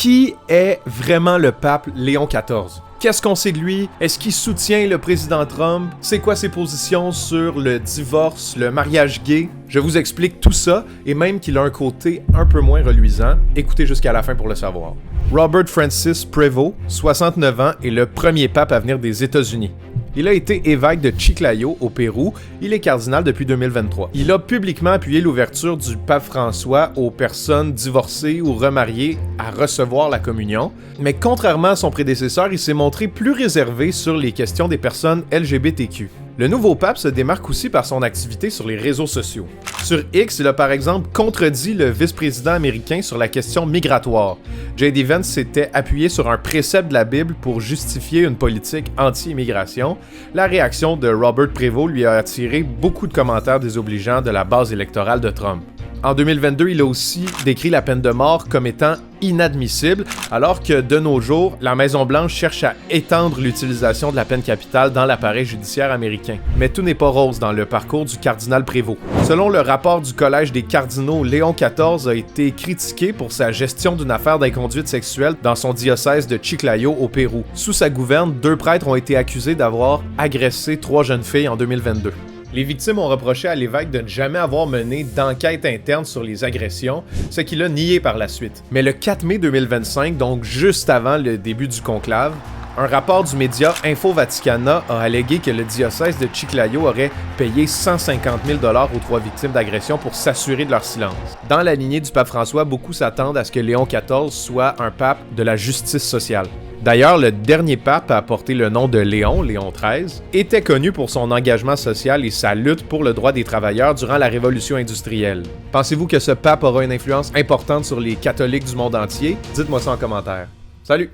Qui est vraiment le pape Léon XIV? Qu'est-ce qu'on sait de lui? Est-ce qu'il soutient le président Trump? C'est quoi ses positions sur le divorce, le mariage gay? Je vous explique tout ça, et même qu'il a un côté un peu moins reluisant. Écoutez jusqu'à la fin pour le savoir. Robert Francis Prevost, 69 ans, est le premier pape à venir des États-Unis. Il a été évêque de Chiclayo, au Pérou. Il est cardinal depuis 2023. Il a publiquement appuyé l'ouverture du pape François aux personnes divorcées ou remariées à recevoir la communion. Mais contrairement à son prédécesseur, il s'est montré plus réservé sur les questions des personnes LGBTQ. Le nouveau pape se démarque aussi par son activité sur les réseaux sociaux. Sur X, il a par exemple contredit le vice-président américain sur la question migratoire. J.D. Vance s'était appuyé sur un précepte de la Bible pour justifier une politique anti-immigration. La réaction de Robert Prevost lui a attiré beaucoup de commentaires désobligeants de la base électorale de Trump. En 2022, il a aussi décrit la peine de mort comme étant inadmissible, alors que de nos jours, la Maison-Blanche cherche à étendre l'utilisation de la peine capitale dans l'appareil judiciaire américain. Mais tout n'est pas rose dans le parcours du cardinal Prévost. Selon le rapport du Collège des cardinaux, Léon XIV a été critiqué pour sa gestion d'une affaire d'inconduite sexuelle dans son diocèse de Chiclayo au Pérou. Sous sa gouverne, 2 prêtres ont été accusés d'avoir agressé 3 jeunes filles en 2022. Les victimes ont reproché à l'évêque de ne jamais avoir mené d'enquête interne sur les agressions, ce qu'il a nié par la suite. Mais le 4 mai 2025, donc juste avant le début du conclave, un rapport du média Info Vaticana a allégué que le diocèse de Chiclayo aurait payé 150 000 $ aux 3 victimes d'agression pour s'assurer de leur silence. Dans la lignée du pape François, beaucoup s'attendent à ce que Léon XIV soit un pape de la justice sociale. D'ailleurs, le dernier pape à porter le nom de Léon XIII, était connu pour son engagement social et sa lutte pour le droit des travailleurs durant la Révolution industrielle. Pensez-vous que ce pape aura une influence importante sur les catholiques du monde entier? Dites-moi ça en commentaire. Salut!